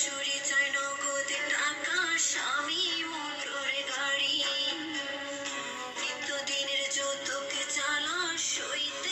শাশুড়ি চাই নগদ টাকা, স্বামী মোটর গাড়ি, নিত্যদিনের যৌতুক জ্বালা সইতে